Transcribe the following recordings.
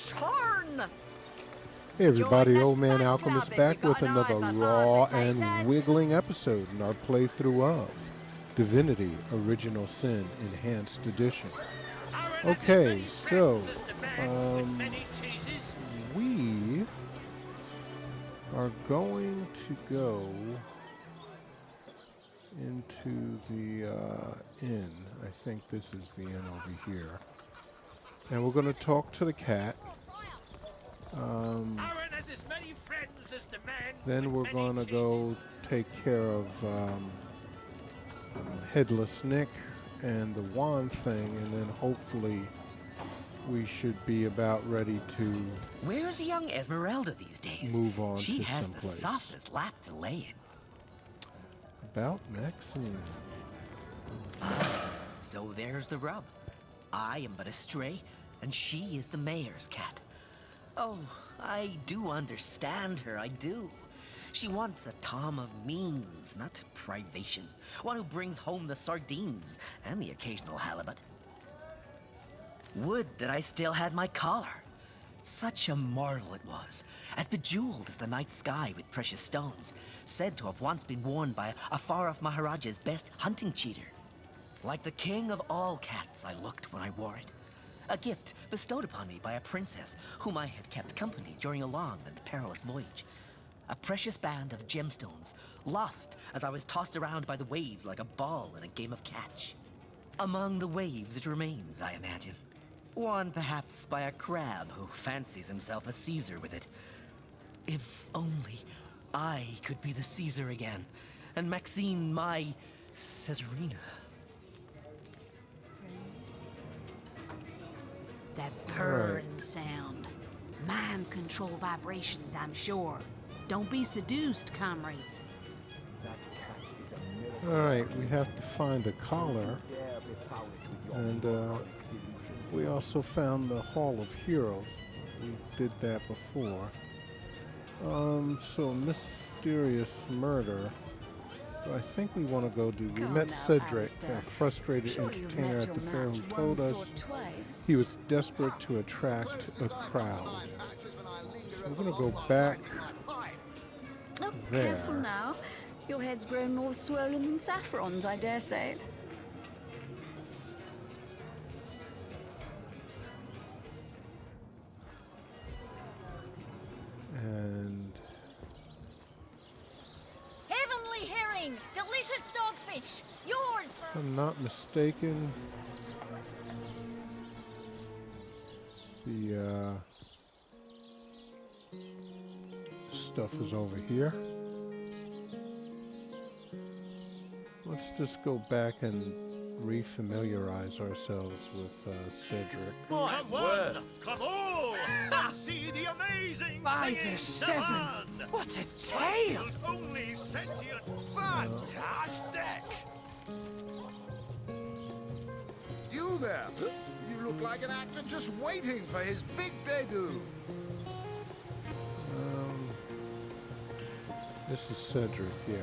Chorn! Hey everybody, Join the Old Man Smack Alchemist Club if back you with got an eye another for raw fun, and potatoes. wiggling episode in our playthrough of Divinity Original Sin Enhanced Edition. Okay, so we are going to go into the inn. I think this is the inn over here. And we're going to talk to the cat. Then we're going to go take care of Headless Nick and the wand thing, and then hopefully we should be about ready to Where's young Esmeralda these days? move on She to has the someplace. softest lap to lay in. About Maxine. So there's the rub. I am but a stray, and she is the mayor's cat. Oh, I do understand her, I do. She wants a Tom of means, not privation. One who brings home the sardines and the occasional halibut. Would that I still had my collar. Such a marvel it was, as bejeweled as the night sky with precious stones, said to have once been worn by a far-off Maharaja's best hunting cheater. Like the king of all cats I looked when I wore it. A gift bestowed upon me by a princess whom I had kept company during a long and perilous voyage. A precious band of gemstones, lost as I was tossed around by the waves like a ball in a game of catch. Among the waves it remains, I imagine. Worn perhaps by a crab who fancies himself a Caesar with it. If only I could be the Caesar again, and Maxine my Caesarina. That purring sound. Mind control vibrations, I'm sure. Don't be seduced, comrades. Alright, we have to find a collar. And we also found the Hall of Heroes. We did that before. So mysterious murder. I think we want to go do. We met Cedric, a frustrated entertainer at the fair, who told us he was desperate to attract a crowd. So we're going to go back there. Careful now. Your head's grown more swollen than saffrons, I dare say. And Heavenly herring! Delicious dogfish! Yours if for... I'm not mistaken, the stuff is over here. Let's just go back and refamiliarize ourselves with Cedric. My word! Come all! See the amazing By singing the seven! Seven! What a tale! World's only sentient fantastic! You there? You look like an actor just waiting for his big debut. This is Cedric, yeah.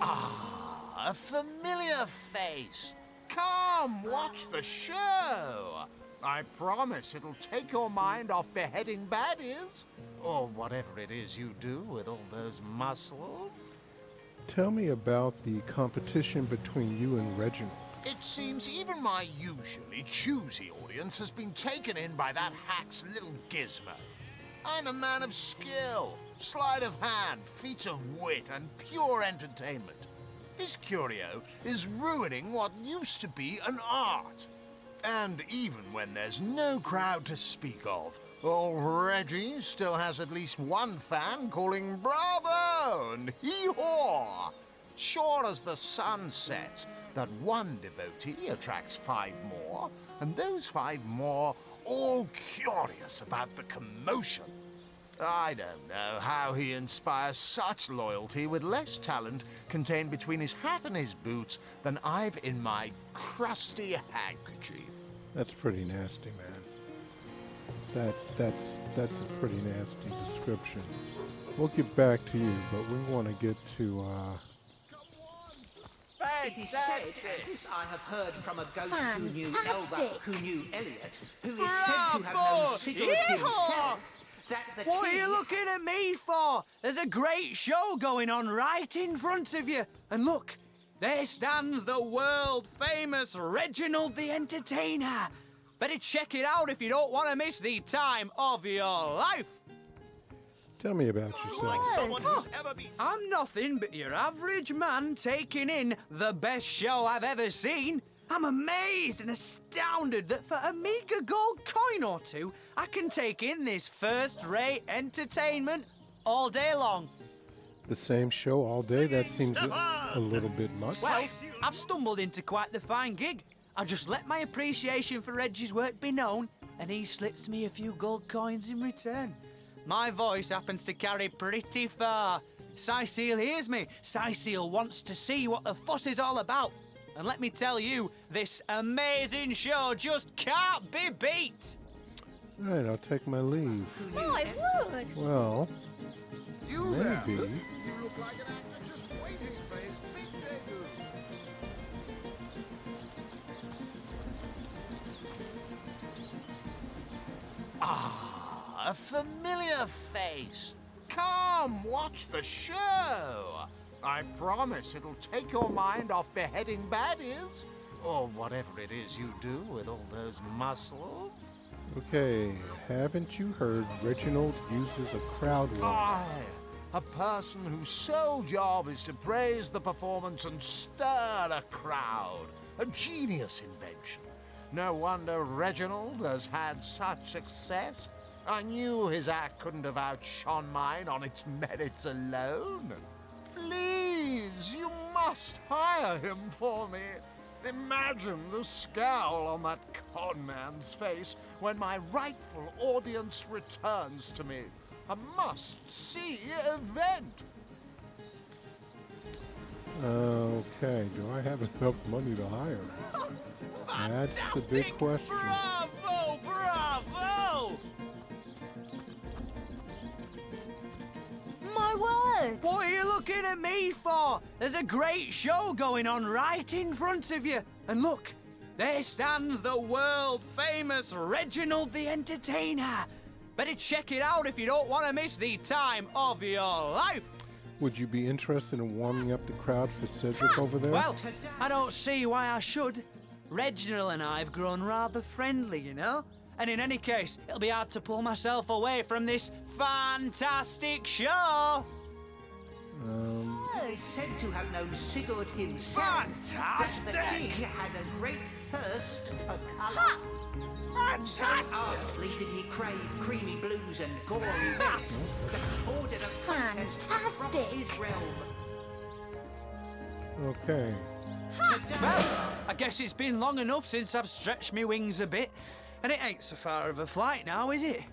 Ah, a familiar face. Come, watch the show. I promise it'll take your mind off beheading baddies, or whatever it is you do with all those muscles. Tell me about the competition between you and Reginald. It seems even my usually choosy audience has been taken in by that hack's little gizmo. I'm a man of skill, sleight of hand, feats of wit, and pure entertainment. This curio is ruining what used to be an art. And even when there's no crowd to speak of, old Reggie still has at least one fan calling bravo and hee-haw. Sure as the sun sets, that one devotee attracts 5 more, and those 5 more all curious about the commotion. I don't know how he inspires such loyalty with less talent contained between his hat and his boots than I've in my crusty handkerchief. That's pretty nasty, man. That's a pretty nasty description. We'll get back to you, but we want to get to It is said, and this I have heard from a ghost who knew Elba, Fantastic. who knew Elliot, who is said to have known Sigurd himself, that the What are king... you looking at me for? There's a great show going on right in front of you. And look, there stands the world-famous Reginald the Entertainer. Better check it out if you don't want to miss the time of your life. Tell me about Like yourself. someone who's ever been. I'm nothing but your average man taking in the best show I've ever seen. I'm amazed and astounded that for a meager gold coin or two, I can take in this first-rate entertainment all day long. The same show all day? That seems a little bit much. Well, I've stumbled into quite the fine gig. I just let my appreciation for Reggie's work be known, and he slips me a few gold coins in return. My voice happens to carry pretty far. Cecile hears me. Cecile wants to see what the fuss is all about. And let me tell you, this amazing show just can't be beat. All right, I'll take my leave. My word! Well, You there? maybe. You look like an actor just waiting for his big debut. Ah, a familiar face. Come, watch the show. I promise it'll take your mind off beheading baddies, or whatever it is you do with all those muscles. Okay, haven't you heard Reginald uses a crowd walk? I, a person whose sole job is to praise the performance and stir a crowd. A genius invention. No wonder Reginald has had such success. I knew his act couldn't have outshone mine on its merits alone. Please, you must hire him for me. Imagine the scowl on that con man's face when my rightful audience returns to me. A must-see event. Okay, do I have enough money to hire? That's the big question. Bravo! Bravo! My word! What are you looking at me for? There's a great show going on right in front of you. And look, there stands the world-famous Reginald the Entertainer. Better check it out if you don't want to miss the time of your life. Would you be interested in warming up the crowd for Cedric over there? Well, I don't see why I should. Reginald and I have grown rather friendly, you know? And in any case, it'll be hard to pull myself away from this fantastic show. Who is said to have known Sigurd himself, that the king had a great thirst for colour. So ardently did he crave creamy blues and gory reds that he ordered a contest across Fantastic. his realm. Okay. Well, I guess it's been long enough since I've stretched my wings a bit, and it ain't so far of a flight now, is it?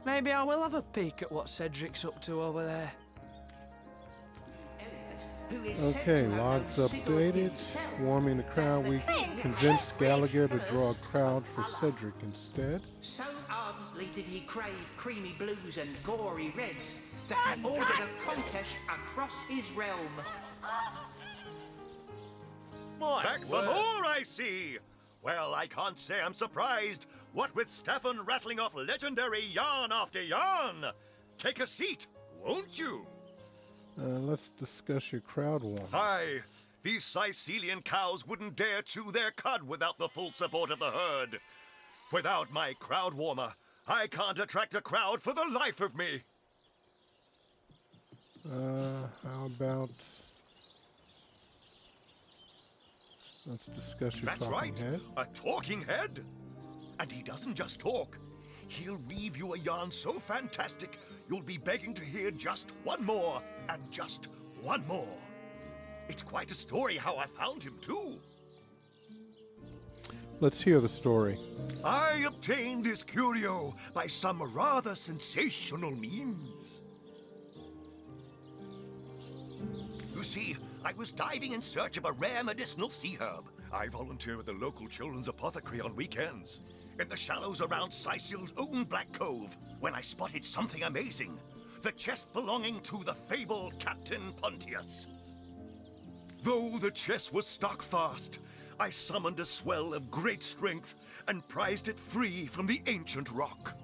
Maybe I will have a peek at what Cedric's up to over there. Who is said Okay, to have logs known Sigurd updated. himself, Warming the crowd. We convinced Gallagher to draw a crowd for Cedric instead. So ardently did he crave creamy blues and gory reds that he ordered a contest across his realm. Back for more, I see. Well, I can't say I'm surprised. What with Stefan rattling off legendary yarn after yarn. Take a seat, won't you? Let's discuss your crowd warming. Aye, these Sicilian cows wouldn't dare chew their cud without the full support of the herd. Without my crowd warmer, I can't attract a crowd for the life of me. How about... Let's discuss your That's talking right, head. a talking head. And he doesn't just talk. He'll weave you a yarn so fantastic, you'll be begging to hear just one more, and just one more. It's quite a story how I found him, too. Let's hear the story. I obtained this curio by some rather sensational means. You see, I was diving in search of a rare medicinal sea herb. I volunteer at the local children's apothecary on weekends, in the shallows around Sicile's own Black Cove, when I spotted something amazing. The chest belonging to the fabled Captain Pontius. Though the chest was stuck fast, I summoned a swell of great strength and prized it free from the ancient rock.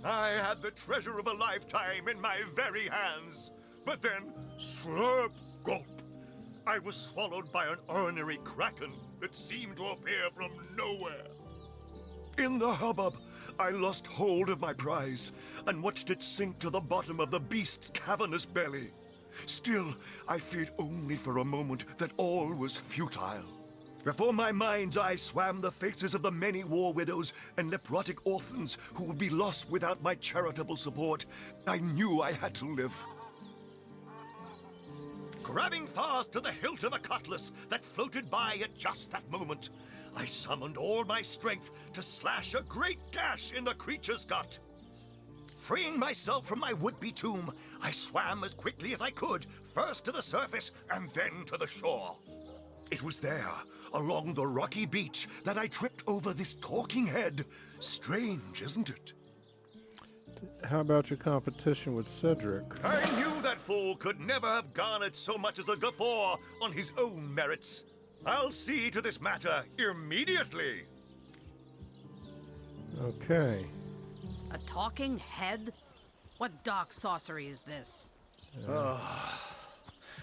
I had the treasure of a lifetime in my very hands, but then, slurp, gulp, I was swallowed by an ornery kraken that seemed to appear from nowhere. In the hubbub, I lost hold of my prize and watched it sink to the bottom of the beast's cavernous belly. Still, I feared only for a moment that all was futile. Before my mind's eye swam the faces of the many war widows and leprotic orphans who would be lost without my charitable support. I knew I had to live. Grabbing fast to the hilt of a cutlass that floated by at just that moment, I summoned all my strength to slash a great gash in the creature's gut. Freeing myself from my would-be tomb, I swam as quickly as I could, first to the surface and then to the shore. It was there, along the rocky beach, that I tripped over this talking head. Strange, isn't it? How about your competition with Cedric? I knew that fool could never have garnered so much as a guffaw on his own merits. I'll see to this matter immediately. Okay. A talking head? What dark sorcery is this?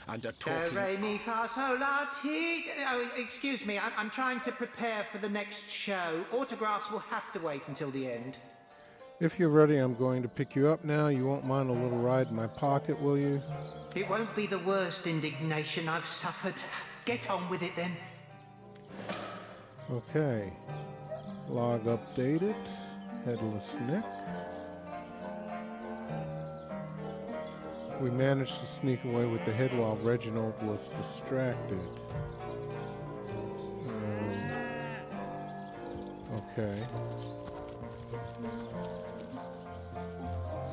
And a talking... Re, mi, fa, sol, la, ti. Oh, excuse me, I'm trying to prepare for the next show. Autographs will have to wait until the end. If you're ready, I'm going to pick you up now. You won't mind a little ride in my pocket, will you? It won't be the worst indignation I've suffered. Get on with it then. Okay. Log updated. Headless Nick. We managed to sneak away with the head while Reginald was distracted. Okay.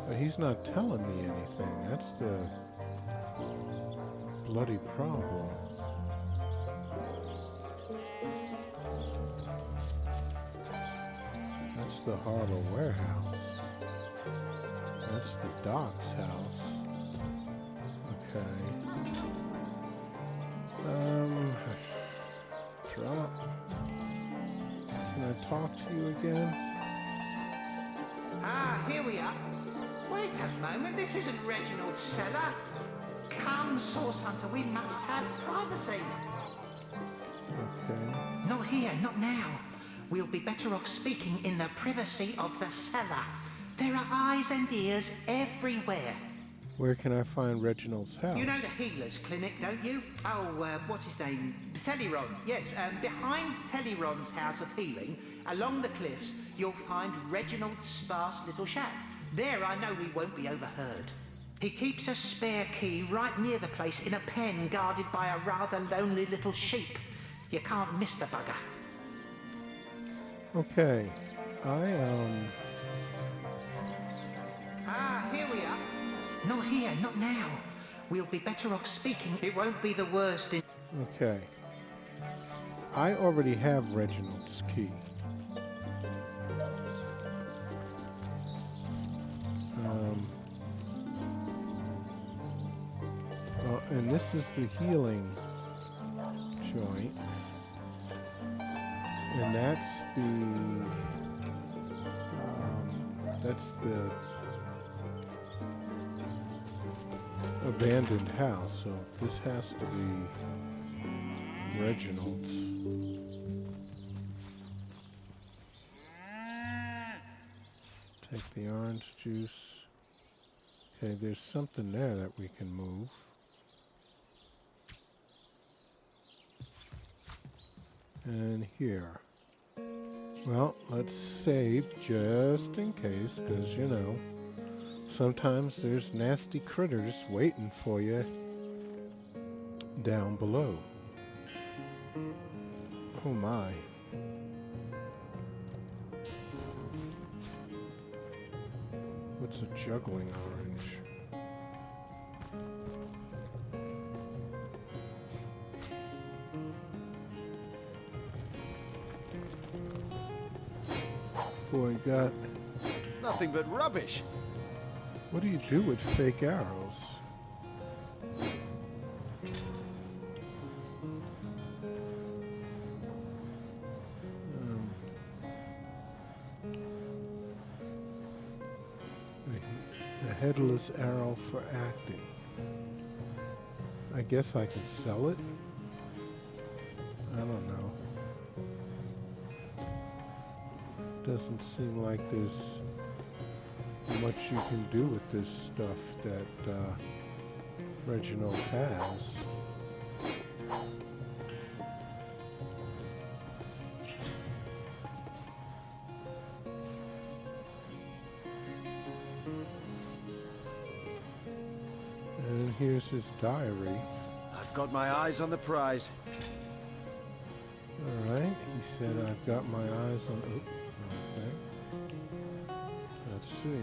But he's not telling me anything. That's the bloody problem. That's the Harlow warehouse. That's the Doc's house. Okay. Drop. Can I talk to you again? Ah, here we are. Wait a moment, this isn't Reginald's cellar. Come, Source Hunter, we must have privacy. Okay. Not here, not now. We'll be better off speaking in the privacy of the cellar. There are eyes and ears everywhere. Where can I find Reginald's house? You know the healer's clinic, don't you? Oh, what's his name? Theliron. Yes, behind Theliron's house of healing, along the cliffs, you'll find Reginald's sparse little shack. There I know we won't be overheard. He keeps a spare key right near the place in a pen guarded by a rather lonely little sheep. You can't miss the bugger. Okay. Ah, here we are. Not here, not now. We'll be better off speaking. It won't be the worst in... Okay. I already have Reginald's key. And this is the healing joint. And that's the abandoned house, so this has to be Reginald's. Take the orange juice. Okay, there's something there that we can move. And here. Well, let's save just in case, because, you know, sometimes there's nasty critters waiting for you down below. Oh my. What's a juggling orange? Boy, got... Nothing but rubbish. What do you do with fake arrows? Headless arrow for acting. I guess I can sell it? I don't know. Doesn't seem like there's much you can do with this stuff that Reginald has. And here's his diary. I've got my eyes on the prize. All right, he said, I've got my eyes on... Oops, okay. Let's see.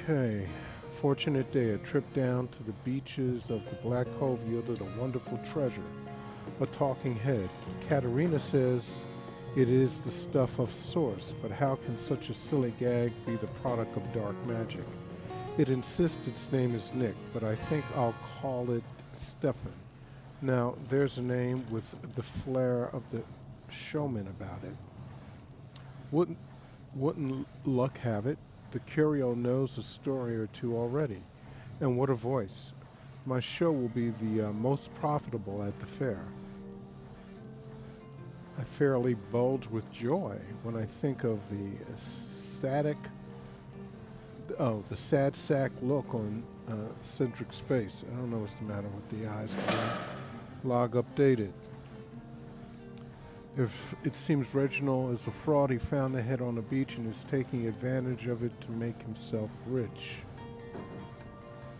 Okay. Fortunate day, a trip down to the beaches of the Black Cove yielded a wonderful treasure, a talking head. Katerina says it is the stuff of source, but how can such a silly gag be the product of dark magic? It insists its name is Nick, but I think I'll call it Stefan. Now, there's a name with the flair of the showman about it. Wouldn't luck have it, the curio knows a story or two already. And what a voice. My show will be the most profitable at the fair. I fairly bulge with joy when I think of the sad sack look on Cedric's face. I don't know what's the matter with the eyes. Log updated. If it seems Reginald is a fraud, he found the head on the beach and is taking advantage of it to make himself rich.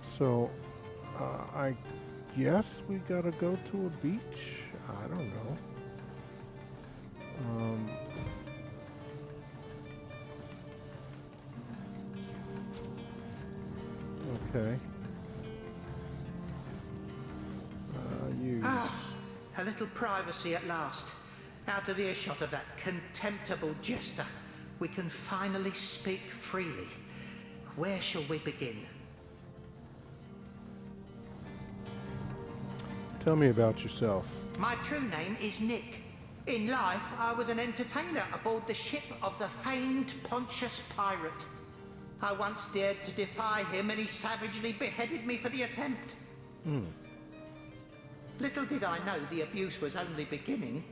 So, I guess we gotta go to a beach? I don't know. Okay. A little privacy at last. Out of earshot of that contemptible jester, we can finally speak freely. Where shall we begin? Tell me about yourself. My true name is Nick. In life, I was an entertainer aboard the ship of the famed Pontius Pirate. I once dared to defy him and he savagely beheaded me for the attempt. Little did I know the abuse was only beginning.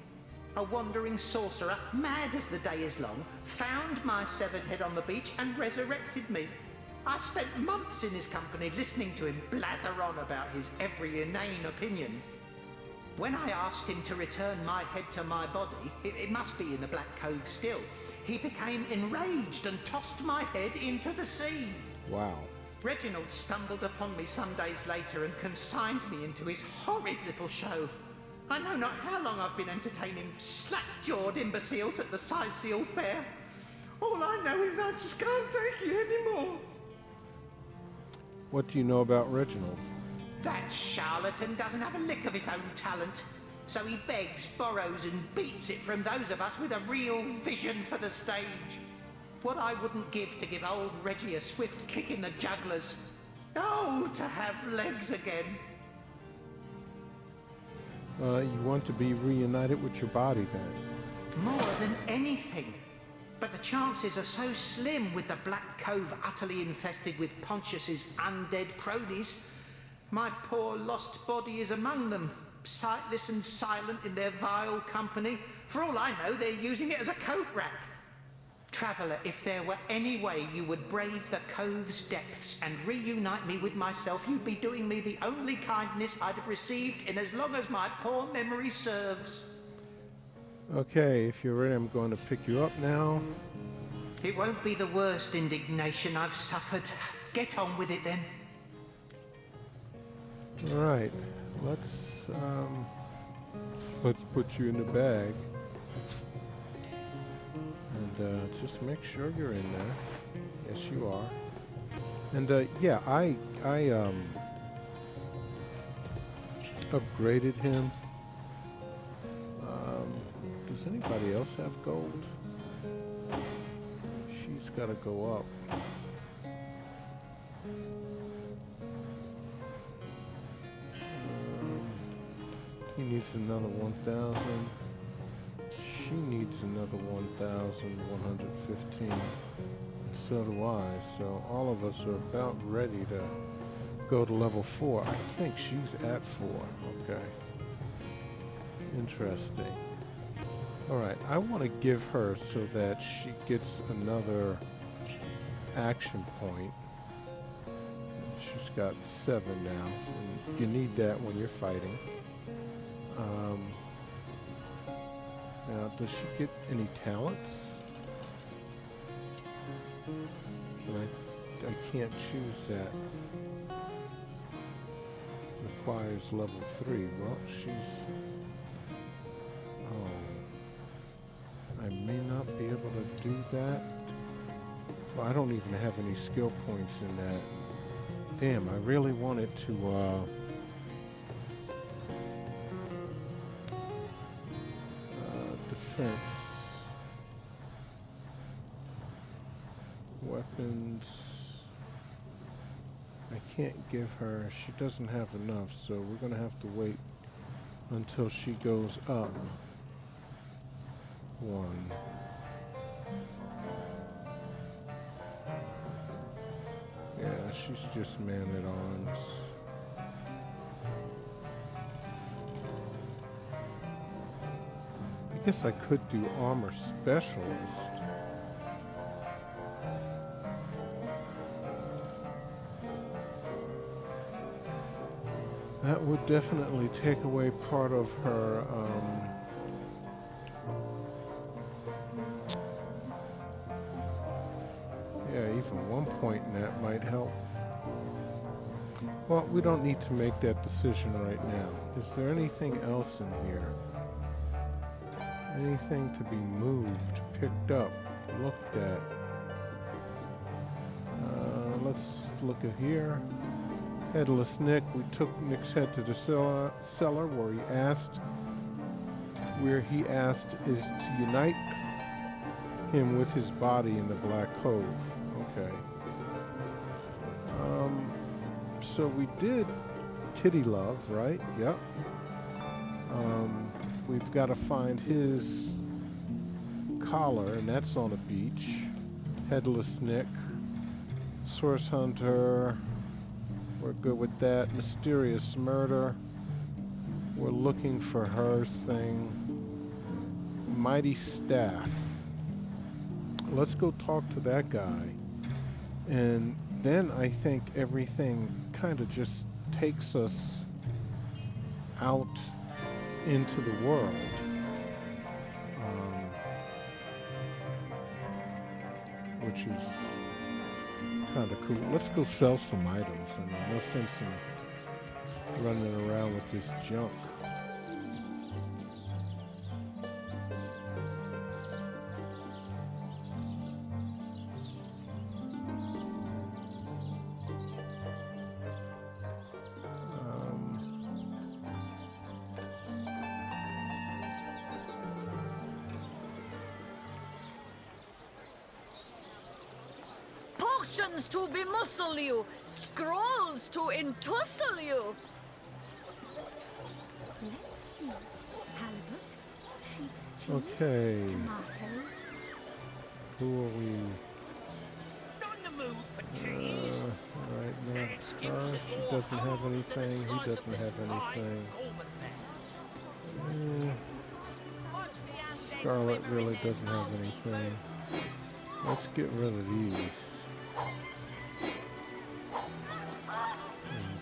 A wandering sorcerer, mad as the day is long, found my severed head on the beach and resurrected me. I spent months in his company listening to him blather on about his every inane opinion. When I asked him to return my head to my body, it must be in the Black Cove still, he became enraged and tossed my head into the sea. Wow. Reginald stumbled upon me some days later and consigned me into his horrid little show. I know not how long I've been entertaining slack-jawed imbeciles at the Seal Fair. All I know is I just can't take it anymore. What do you know about Reginald? That charlatan doesn't have a lick of his own talent. So he begs, borrows and beats it from those of us with a real vision for the stage. What I wouldn't give to give old Reggie a swift kick in the jugglers. Oh, to have legs again. You want to be reunited with your body then? More than anything. But the chances are so slim with the Black Cove utterly infested with Pontius's undead cronies. My poor lost body is among them, sightless and silent in their vile company. For all I know, they're using it as a coat rack. Traveller, if there were any way you would brave the Cove's depths and reunite me with myself, you'd be doing me the only kindness I'd have received in as long as my poor memory serves. Okay, if you're ready, I'm going to pick you up now. It won't be the worst indignation I've suffered. Get on with it then. All right, let's put you in the bag. And just make sure you're in there. Yes, you are. And yeah, I upgraded him. Does anybody else have gold? She's got to go up. He needs another 1,000. She needs another 1,115. so do I. So all of us are about ready to go to level 4. I think she's at 4. Okay. Interesting. Alright, I want to give her so that she gets another action point. She's got 7 now. And you need that when you're fighting. Now, does she get any talents? I can't choose that. Requires level 3. Well, she's... Oh. I may not be able to do that. Well, I don't even have any skill points in that. Damn, I really wanted to, defense. Weapons. I can't give her, she doesn't have enough, so we're gonna have to wait until she goes up 1. Yeah, she's just man-at-arms. I guess I could do armor specialist. That would definitely take away part of her, yeah, even 1 point in that might help. Well, we don't need to make that decision right now. Is there anything else in here? Anything to be moved, picked up, looked at? Let's look at here. Headless Nick. We took Nick's head to the cellar where he asked is to unite him with his body in the Black Cove. Okay. So we did Kitty Love, right? Yep. We've got to find his collar, and that's on a beach. Headless Nick. Source Hunter. We're good with that. Mysterious Murder. We're looking for her thing. Mighty Staff. Let's go talk to that guy. And then I think everything kind of just takes us out into the world. Which is kind of cool. Let's go sell some items. I mean, no sense in running around with this junk. Potions to bemuscle you, scrolls to entussle you. Let's see. Halibut, sheep's cheese, Okay. tomatoes. Who are we? Not in the mood for cheese. Right now, she doesn't have anything. He doesn't have anything. Scarlet really doesn't have anything. Let's get rid of these. And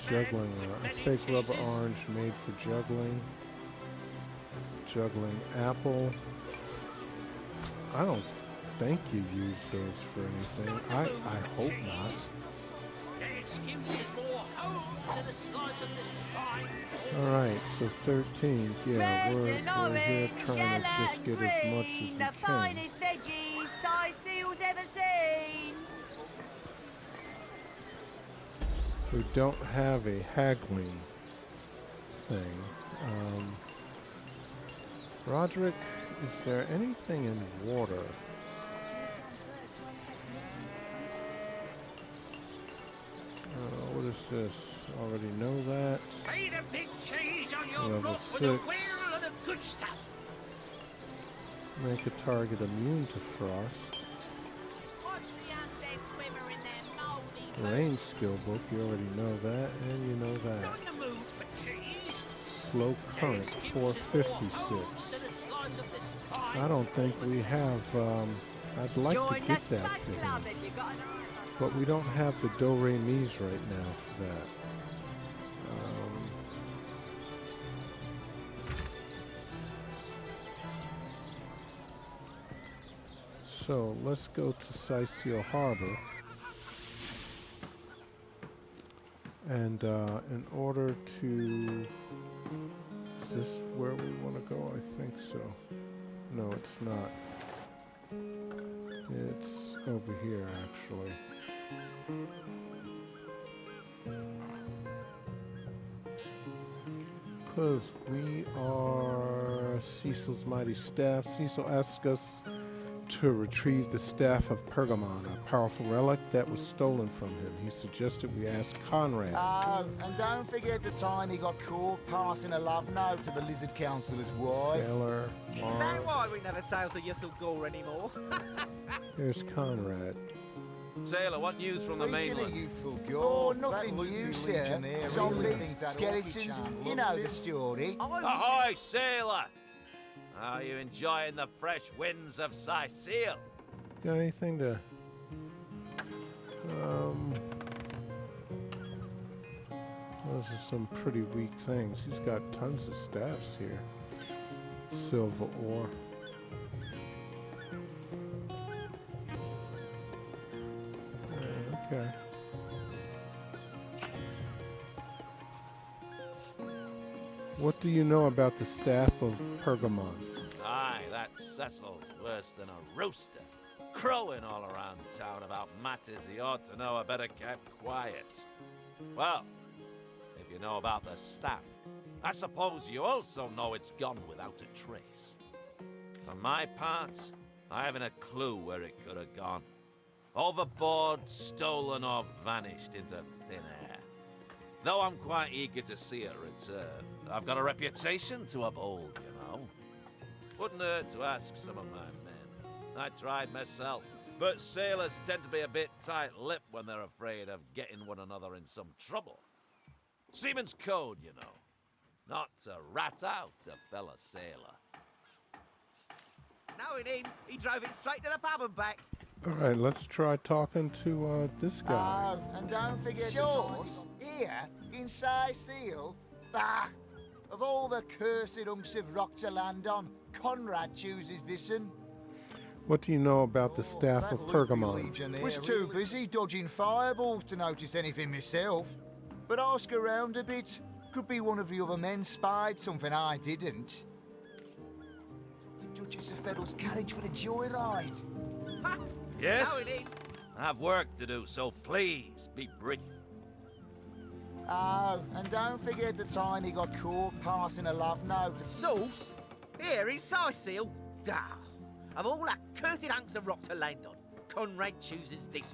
juggling, a fake rubber orange made for juggling. Juggling apple. I don't think you use those for anything. I hope not. Alright, so 13. Yeah, we're here trying to just get as much as we the can. finest veggies Sicil's ever seen. We don't have a haggling thing. Roderick, is there anything in water? What is this? Already know that. Pay the big cheese on your Level rope with the 6. wheel of the good stuff. Make a target immune to frost. Range skill book, you already know that, and you know that. Slow current, 456. I don't think we have, I'd like to get that for him. But we don't have the do-re-mi's right now for that. So let's go to Sicil Harbor. And in order to... Is this where we want to go? I think so. No, it's not. It's over here, actually. Because we are Cecil's mighty staff. Cecil asked us to retrieve the Staff of Pergamon, a powerful relic that was stolen from him. He suggested we ask Conrad. Oh, and don't forget the time he got caught passing a love note to the Lizard Councillor's wife. Sailor, Is that why we never sail to Ythel Gore anymore? Here's Conrad. Sailor, what news from the mainland? Oh, nothing new, sir. Zombies, skeletons, you know the story. Ahoy, sailor! Are you enjoying the fresh winds of Sicil? Got anything to... Those are some pretty weak things. He's got tons of staffs here. Silver ore. Okay. What do you know about the Staff of Pergamon? Aye, that Cecil's worse than a rooster. Crowing all around town about matters he ought to know are better kept quiet. Well, if you know about the staff, I suppose you also know it's gone without a trace. For my part, I haven't a clue where it could have gone. Overboard, stolen, or vanished into thin air. Though I'm quite eager to see it return, I've got a reputation to uphold, you know. Wouldn't hurt to ask some of my men. I tried myself, but sailors tend to be a bit tight-lipped when they're afraid of getting one another in some trouble. Seaman's code, you know. Not to rat out a fellow sailor. Knowing him, he drove it straight to the pub and back. All right, let's try talking to this guy. Oh, and don't forget Shores, here, in Sicil. Bah! Of all the cursed hunks of rock to land on, Conrad chooses this one. What do you know about the Staff of Pergamon? Was too busy dodging fireballs to notice anything myself. But ask around a bit. Could be one of the other men spied something I didn't. Took the Duchess of Feddel's carriage for the joyride. Yes? I've work to do, so please be brief. Oh, and don't forget the time he got caught passing a love note. Sauce? Here in Sicil? Ah, of all that cursed hunks of rock to land on, Conrad chooses this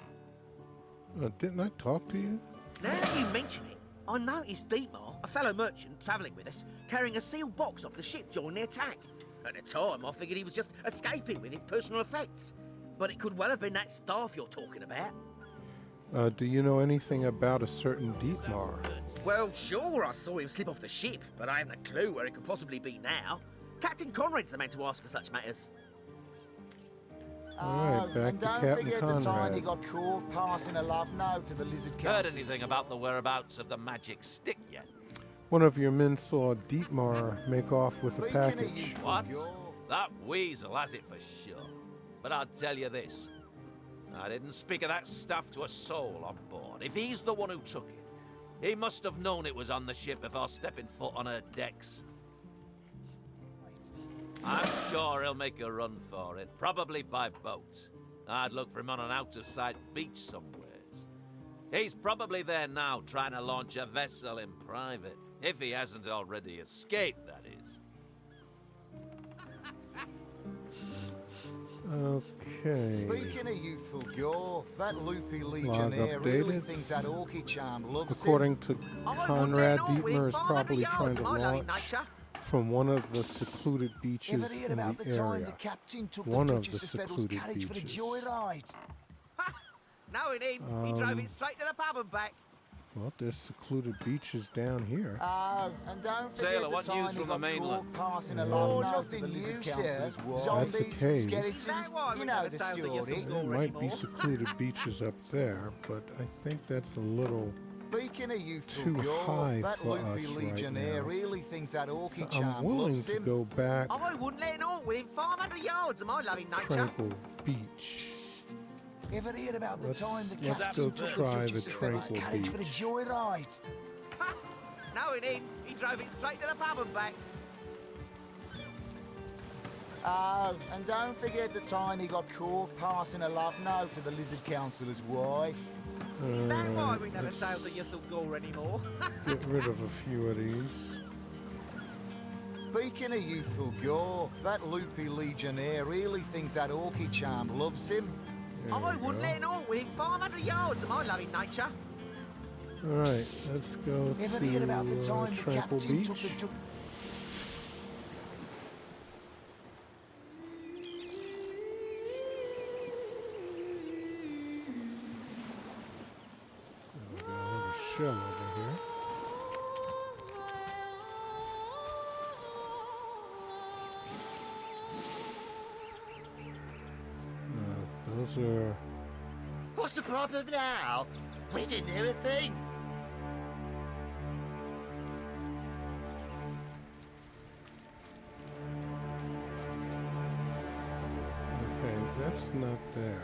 one. Didn't I talk to you? Now that you mention it, I noticed Dietmar, a fellow merchant travelling with us, carrying a sealed box off the ship during the attack. At the time, I figured he was just escaping with his personal effects. But it could well have been that staff you're talking about. Do you know anything about a certain Dietmar? Well, sure, I saw him slip off the ship, but I haven't a clue where it could possibly be now. Captain Conrad's the man to ask for such matters. All right, back and to don't Captain forget Conrad. the time he got caught passing a love note to the Lizard Council. Heard anything about the whereabouts of the magic stick yet? One of your men saw Dietmar make off with a package. What? That weasel has it for sure. But I'll tell you this. I didn't speak of that stuff to a soul on board. If he's the one who took it, he must have known it was on the ship before stepping foot on her decks. I'm sure he'll make a run for it, probably by boat. I'd look for him on an out-of-sight beach somewheres. He's probably there now, trying to launch a vessel in private, if he hasn't already escaped, that is. Okay. Speaking of youthful gore, that loopy legionnaire really thinks that orchid charm loves According him. to Conrad, Dietmar is probably trying to launch from one of the secluded beaches Ever heard in about the the time area. the captain took One the of the Duchess of Federal's secluded carriage for the beaches. joyride? No, indeed. He drove it straight to the pub and back. Well, there's secluded beaches down here. Oh, and don't forget Sailor, the what time news he from the got mainland? caught passing a Yeah. long Oh, note to nothing the new, lizard sir. councillor's wife. That's a Zombies, cave. skeletons, That's why we you know never the sailed to story. Yethel There Gore might be anymore. secluded beaches up there, but I think that's a little... Speaking of youthful too gore, high that for loopy us right legionnaire now. really thinks that orky So I'm charm willing loves to him. go back I wouldn't let it all within 500 yards of my loving nature. Tranquil Beach. Ever heard about the Let's- time the let's captain go took try the the Duchess of Federal's Tranquil carriage for the Beach. joyride? Ha! No, indeed. He drove it straight to the pub and back. Oh, and don't forget the time he got caught passing a love note to the lizard councillor's wife. Is that why Alright, we never let's sailed to Yethel Gore anymore? get rid of a few of these. Speaking of youthful gore, that loopy legionnaire really thinks that orky charm loves him. There I we wouldn't go. let it all within 500 yards of my loving nature. Alright, let's go Ever heard about the to time the Tranquil captain Beach. took the We got a little shell over here. Those are... What's the problem now? We didn't hear a thing. Okay, that's not there.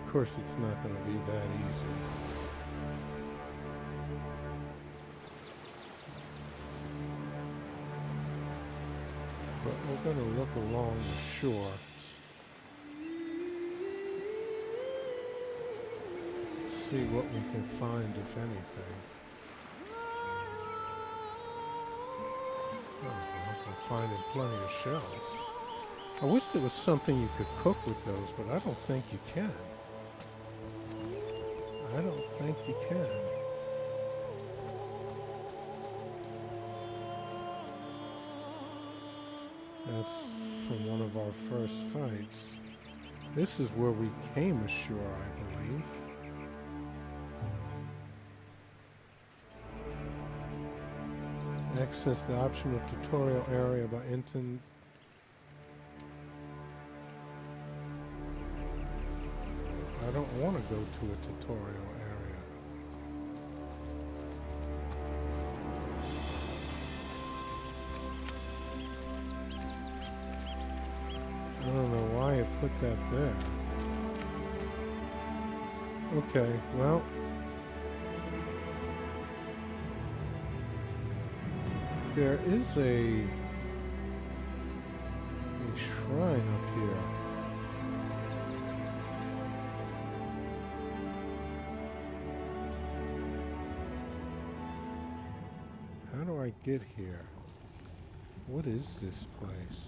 Of course, it's not going to be that easy. But we're going to look along the shore. See what we can find, if anything. Oh, well, we're finding plenty of shells. I wish there was something you could cook with those, but I don't think you can. I don't think you can. That's from one of our first fights. This is where we came ashore, I believe. Access the optional tutorial area by entering. I don't want to go to a tutorial area. I don't know why it put that there. Okay, well. There is a shrine up here. How do I get here? What is this place?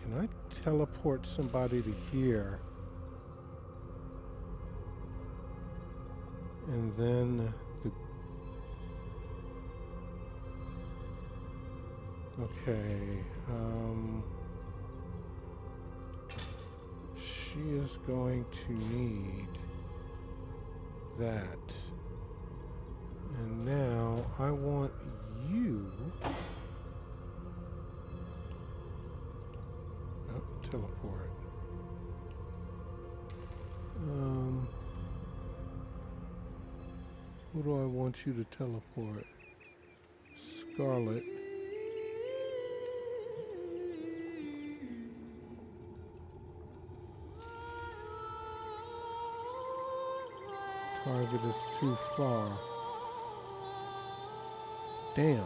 Can I teleport somebody to here? And then the... Okay, she is going to need that. And now I want you... teleport. Who do I want you to teleport? Scarlet. Target is too far. Damn.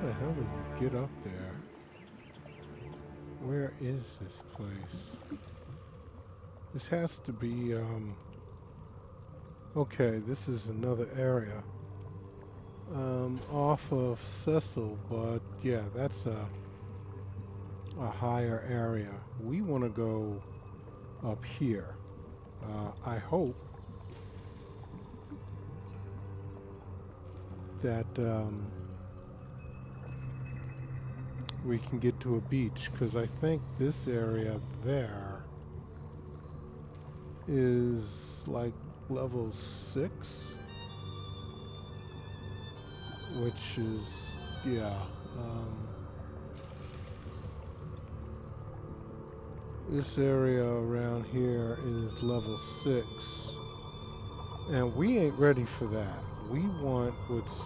the hell do you get up there? Where is this place? This has to be, okay, this is another area. Off of Cecil, but yeah, that's a higher area. We want to go up here. I hope that we can get to a beach, because I think this area there is like level 6, which is, yeah, this area around here is level 6, and we ain't ready for that. We want what's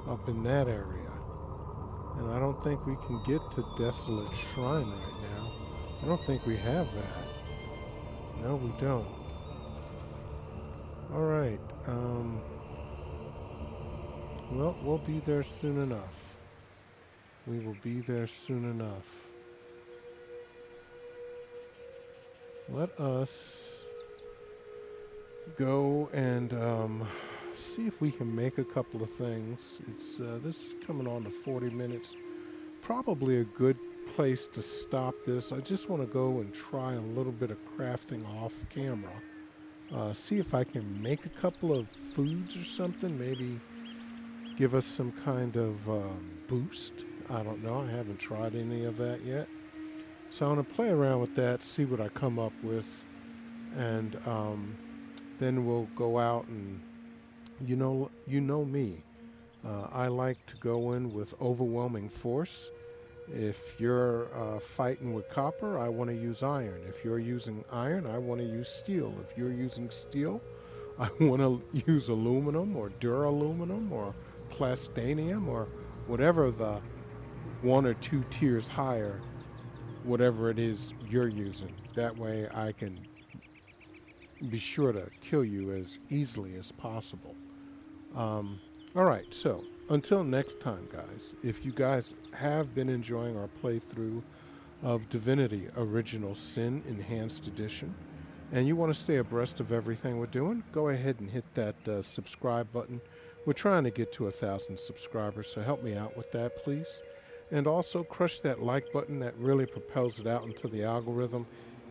up in that area. And I don't think we can get to Desolate Shrine right now. I don't think we have that. No, we don't. Alright, well, we'll be there soon enough. We will be there soon enough. Let us go and see if we can make a couple of things. It's this is coming on to 40 minutes. Probably a good place to stop this. I just want to go and try a little bit of crafting off camera. See if I can make a couple of foods or something. Maybe give us some kind of boost. I don't know. I haven't tried any of that yet. So I'm going to play around with that, see what I come up with, and then we'll go out and, you know me. I like to go in with overwhelming force. If you're fighting with copper, I want to use iron. If you're using iron, I want to use steel. If you're using steel, I want to use aluminum or duraluminum or plastanium or whatever the 1 or 2 tiers higher, whatever it is you're using. That way I can be sure to kill you as easily as possible. Alright, so until next time, guys, if you guys have been enjoying our playthrough of Divinity Original Sin Enhanced Edition, and you want to stay abreast of everything we're doing, go ahead and hit that subscribe button. We're trying to get to 1,000 subscribers, so help me out with that, please. And also crush that like button. That really propels it out into the algorithm.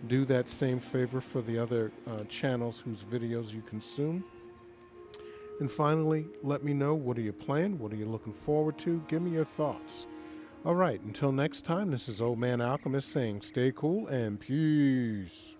Do that same favor for the other channels whose videos you consume. And finally, let me know, what are you playing? What are you looking forward to? Give me your thoughts. All right, until next time, this is Old Man Alchemist saying stay cool and peace.